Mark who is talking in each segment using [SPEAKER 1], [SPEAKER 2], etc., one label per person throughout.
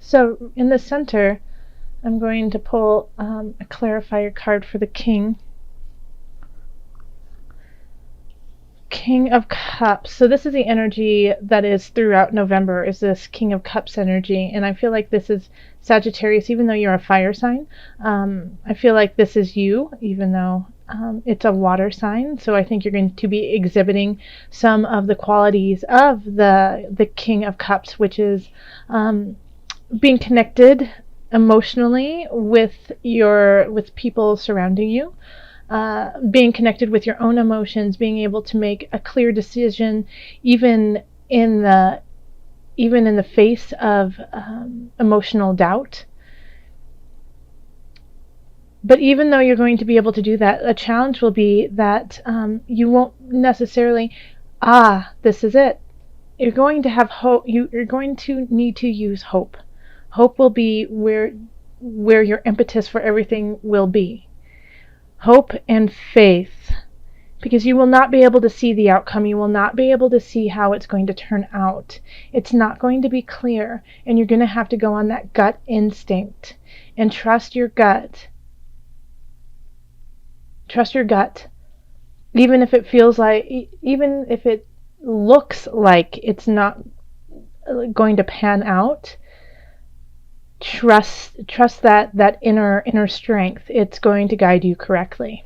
[SPEAKER 1] So in the center, I'm going to pull a clarifier card for the King. King of Cups. So this is the energy that is throughout November, is this King of Cups energy. And I feel like this is Sagittarius, even though you're a fire sign. I feel like this is you, even though it's a water sign. So I think you're going to be exhibiting some of the qualities of the King of Cups, which is being connected emotionally with people surrounding you, being connected with your own emotions, being able to make a clear decision, even in the face of emotional doubt. But even though you're going to be able to do that, a challenge will be that you won't necessarily, this is it. You're going to have hope. You're going to need to use hope. Hope will be where your impetus for everything will be. Hope and faith, because you will not be able to see the outcome. You will not be able to see how it's going to turn out. It's not going to be clear, and you're going to have to go on that gut instinct and trust your gut. Trust your gut. Even if it feels like, even if it looks like it's not going to pan out, trust that inner strength. It's going to guide you correctly.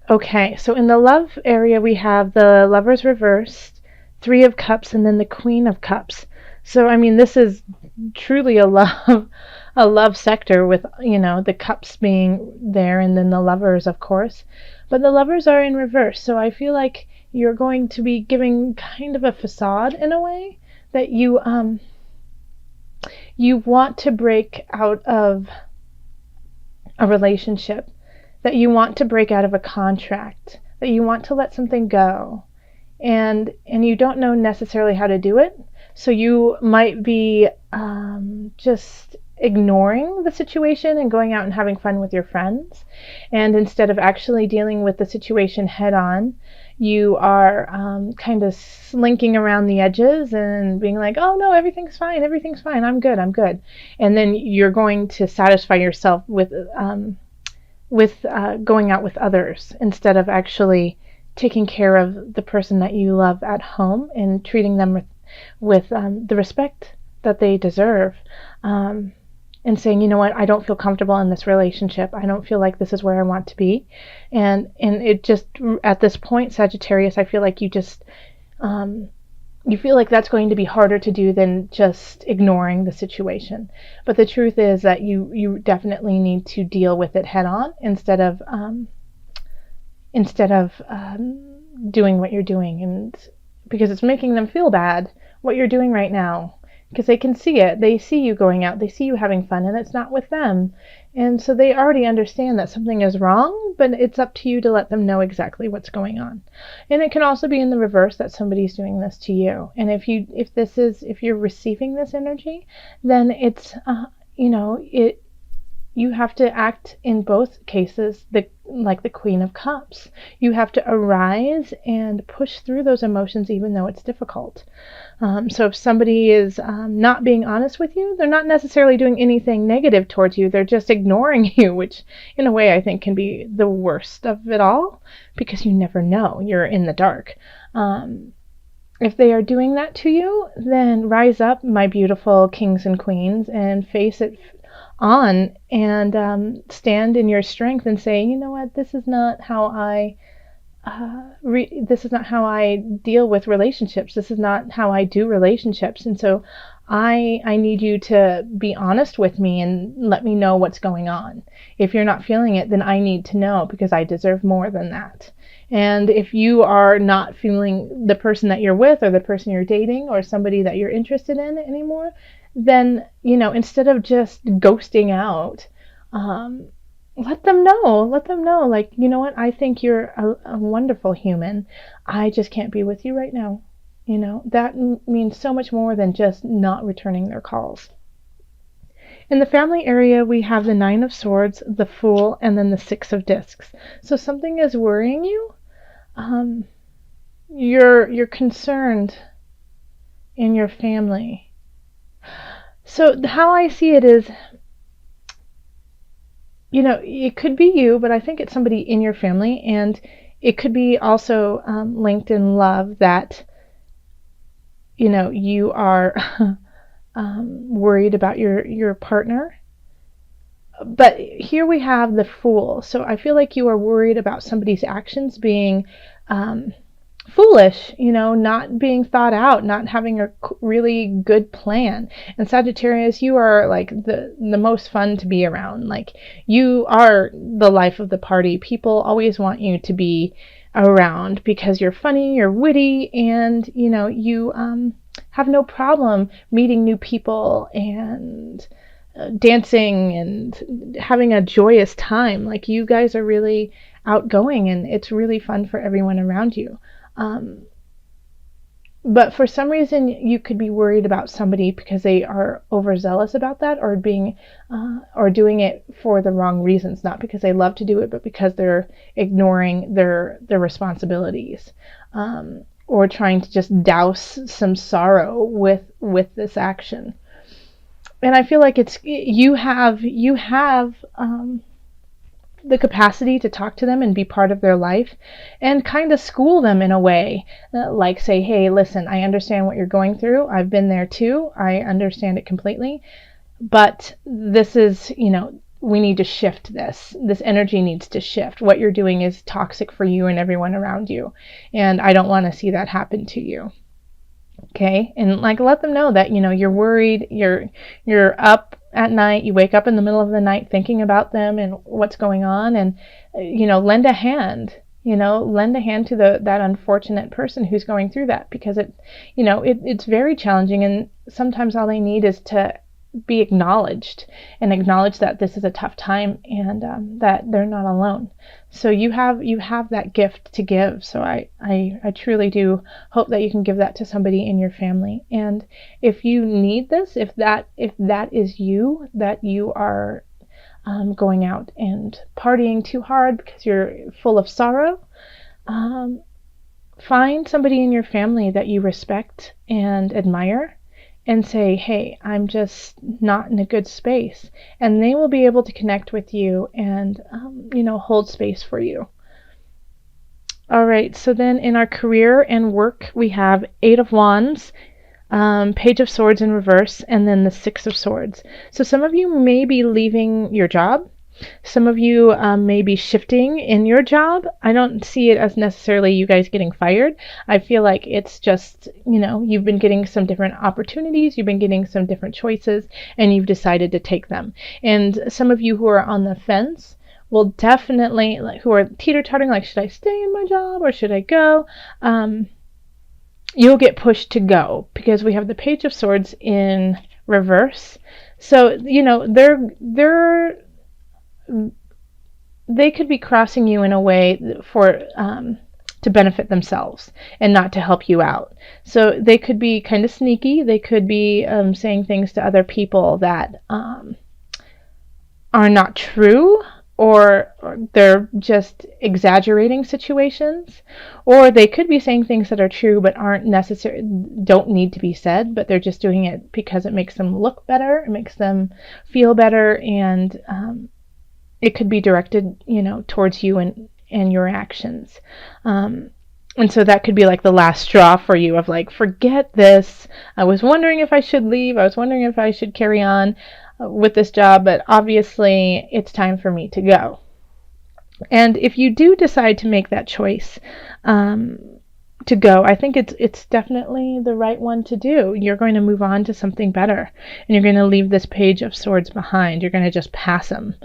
[SPEAKER 1] Okay, so in the love area we have the Lovers reversed, Three of Cups, and then the Queen of Cups. So I mean, this is truly a love sector, with the cups being there and then the lovers, of course. But the lovers are in reverse, so I feel like you're going to be giving kind of a facade in a way that you want to break out of a relationship, that you want to break out of a contract, that you want to let something go, and you don't know necessarily how to do it. So you might be just ignoring the situation and going out and having fun with your friends. And instead of actually dealing with the situation head on, you are kind of slinking around the edges and being like, oh no, everything's fine, I'm good. And then you're going to satisfy yourself with going out with others, instead of actually taking care of the person that you love at home and treating them with the respect that they deserve, and saying, you know what, I don't feel comfortable in this relationship. I don't feel like this is where I want to be. And it just, at this point, Sagittarius, I feel like you feel like that's going to be harder to do than just ignoring the situation. But the truth is that you definitely need to deal with it head on, instead of doing what you're doing, and because it's making them feel bad what you're doing right now, because they can see it. They see you going out, they see you having fun, and it's not with them. And so they already understand that something is wrong, but it's up to you to let them know exactly what's going on. And it can also be in the reverse, that somebody's doing this to you. And if you're receiving this energy, then it's you have to act in both cases like the Queen of Cups. You have to arise and push through those emotions, even though it's difficult. So if somebody is not being honest with you, they're not necessarily doing anything negative towards you. They're just ignoring you, which in a way I think can be the worst of it all, because you never know. You're in the dark. If they are doing that to you, then rise up, my beautiful kings and queens, and face it on, and stand in your strength and say, you know what, this is not how I deal with relationships. This is not how I do relationships. And so I need you to be honest with me and let me know what's going on. If you're not feeling it, then I need to know, because I deserve more than that. And if you are not feeling the person that you're with, or the person you're dating, or somebody that you're interested in anymore, then, instead of just ghosting out, let them know, like, you know what, I think you're a wonderful human. I just can't be with you right now. That means so much more than just not returning their calls. In the family area, we have the Nine of Swords, the Fool, and then the Six of Discs. So something is worrying you. You're concerned in your family. So how I see it is, it could be you, but I think it's somebody in your family, and it could be also linked in love that, you are worried about your partner. But here we have the Fool. So I feel like you are worried about somebody's actions being um, foolish, not being thought out, not having a really good plan. And Sagittarius, you are like the most fun to be around. Like, you are the life of the party. People always want you to be around because you're funny, you're witty, and you have no problem meeting new people and dancing and having a joyous time. Like, you guys are really outgoing, and it's really fun for everyone around you. Um, but for some reason, you could be worried about somebody because they are overzealous about that, or doing it for the wrong reasons, not because they love to do it, but because they're ignoring their responsibilities, or trying to just douse some sorrow with this action. And I feel like it's you have the capacity to talk to them and be part of their life, and kind of school them in a way, like say, hey, listen, I understand what you're going through. I've been there too. I understand it completely. But this is, we need to shift this. This energy needs to shift. What you're doing is toxic for you and everyone around you. And I don't want to see that happen to you. Okay, and like, let them know that you're worried, you're up at night, you wake up in the middle of the night thinking about them and what's going on, and lend a hand. Lend a hand to that unfortunate person who's going through that, because it's very challenging, and sometimes all they need is to be acknowledged, and acknowledge that this is a tough time, and that they're not alone. So you have that gift to give. So I truly do hope that you can give that to somebody in your family. And if you need this, if that is you, that you are going out and partying too hard because you're full of sorrow, find somebody in your family that you respect and admire, and say, hey, I'm just not in a good space. And they will be able to connect with you and, hold space for you. All right, so then in our career and work, we have Eight of Wands, Page of Swords in reverse, and then the Six of Swords. So some of you may be leaving your job. Some of you may be shifting in your job. I don't see it as necessarily you guys getting fired. I feel like it's just, you've been getting some different opportunities, you've been getting some different choices, and you've decided to take them. And some of you who are on the fence will definitely, who are teeter-tottering, like, should I stay in my job or should I go? You'll get pushed to go, because we have the Page of Swords in reverse. So, they could be crossing you in a way for to benefit themselves and not to help you out. So they could be kind of sneaky. They could be saying things to other people that are not true, or they're just exaggerating situations, or they could be saying things that are true but aren't necessary, don't need to be said, but they're just doing it because it makes them look better, it makes them feel better, and it could be directed, towards you and your actions. And so that could be like the last straw for you, of like, forget this. I was wondering if I should leave. I was wondering if I should carry on with this job, but obviously it's time for me to go. And if you do decide to make that choice, to go, I think it's definitely the right one to do. You're going to move on to something better, and you're going to leave this Page of Swords behind. You're going to just pass them.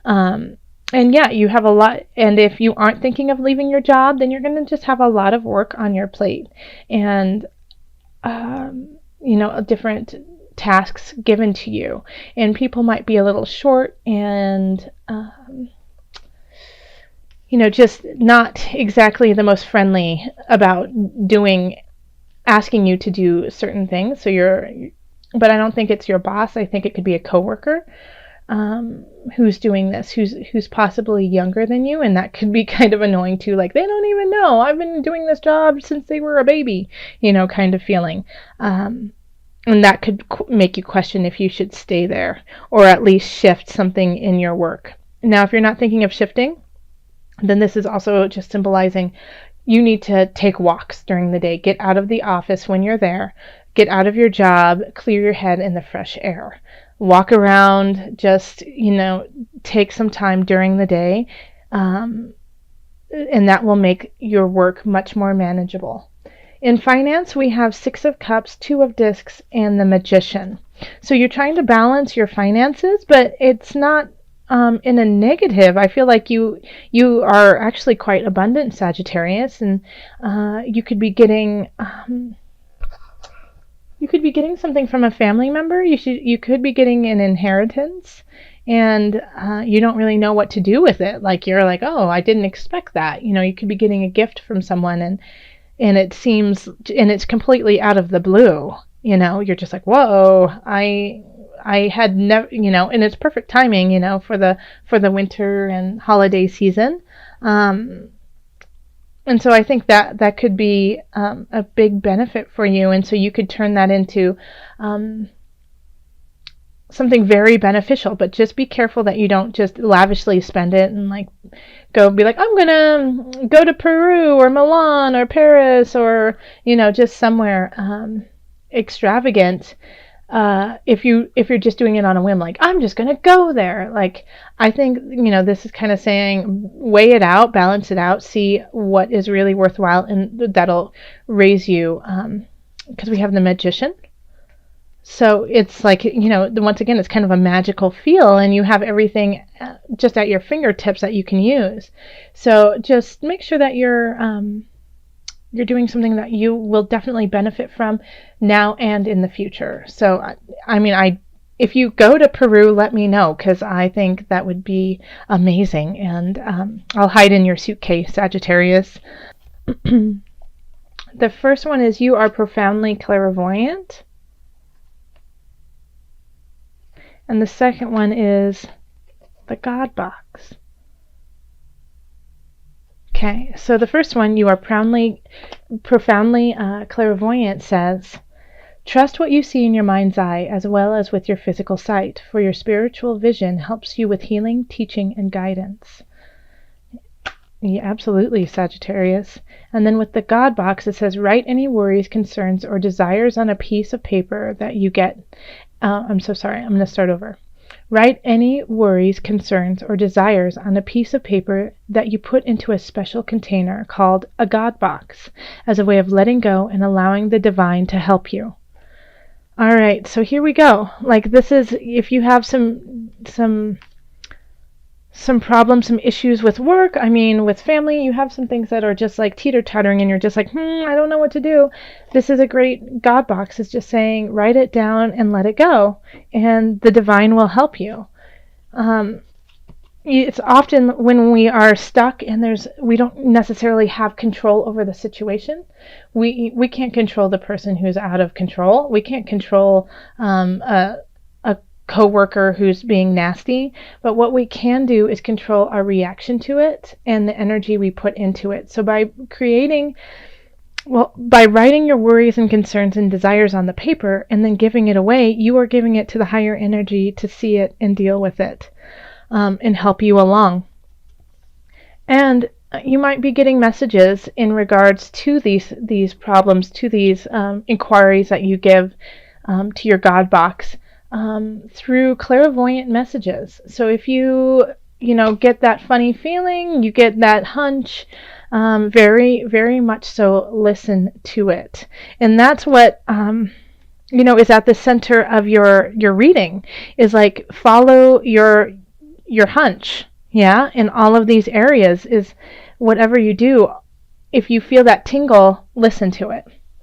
[SPEAKER 1] And yeah, you have a lot. And if you aren't thinking of leaving your job, then you're going to just have a lot of work on your plate, and different tasks given to you, and people might be a little short, and just not exactly the most friendly about asking you to do certain things. But I don't think it's your boss. I think it could be a coworker who's doing this, who's possibly younger than you, and that could be kind of annoying too. Like, they don't even know I've been doing this job since they were a baby, kind of feeling. And that could make you question if you should stay there or at least shift something in your work. Now, if you're not thinking of shifting, then this is also just symbolizing you need to take walks during the day. Get out of the office when you're there. Get out of your job. Clear your head in the fresh air. Walk around. Just, take some time during the day. And that will make your work much more manageable. In finance, we have 6 of Cups, 2 of Discs, and the Magician. So you're trying to balance your finances, but it's not in a negative. I feel like you are actually quite abundant, Sagittarius, and you could be getting something from a family member. You could be getting an inheritance, and you don't really know what to do with it. Like you're like, oh, I didn't expect that. You could be getting a gift from someone, and it's completely out of the blue. You're just like, whoa, I had never, and it's perfect timing, for the winter and holiday season. And so I think that could be a big benefit for you. And so you could turn that into something very beneficial, but just be careful that you don't just lavishly spend it and be like, I'm gonna go to Peru or Milan or Paris or just somewhere extravagant. If you're just doing it on a whim, like I'm just gonna go there, I think this is kind of saying weigh it out, balance it out, see what is really worthwhile, and that'll raise you. Because we have the Magician, so it's like once again it's kind of a magical feel, and you have everything just at your fingertips that you can use. So just make sure that you're doing something that you will definitely benefit from now and in the future. So, if you go to Peru, let me know, because I think that would be amazing. And I'll hide in your suitcase, Sagittarius. The first one is you are profoundly clairvoyant. And the second one is the God box. Okay, so the first one, you are profoundly clairvoyant, says, trust what you see in your mind's eye as well as with your physical sight, for your spiritual vision helps you with healing, teaching, and guidance. Yeah, absolutely, Sagittarius. And then with the God box, it says, write any worries, concerns, or desires on a piece of paper that you get. I'm so sorry, I'm going to start over. Write any worries, concerns, or desires on a piece of paper that you put into a special container called a God box as a way of letting go and allowing the divine to help you. All right, so here we go. This is if you have some problems, some issues with work, with family, you have some things that are just teeter-tottering and you're just like, I don't know what to do. This is a great God box. It's just saying, write it down and let it go, and the divine will help you. It's often when we are stuck and we don't necessarily have control over the situation. We can't control the person who's out of control. We can't control a coworker who's being nasty, but what we can do is control our reaction to it and the energy we put into it. So by writing your worries and concerns and desires on the paper and then giving it away, you are giving it to the higher energy to see it and deal with it, and help you along. And you might be getting messages in regards to these problems, to these inquiries that you give to your God box, through clairvoyant messages. So if you get that funny feeling, you get that hunch, very, very much so listen to it. And that's what is at the center of your reading, is follow your hunch. Yeah, in all of these areas, is whatever you do, if you feel that tingle, listen to it.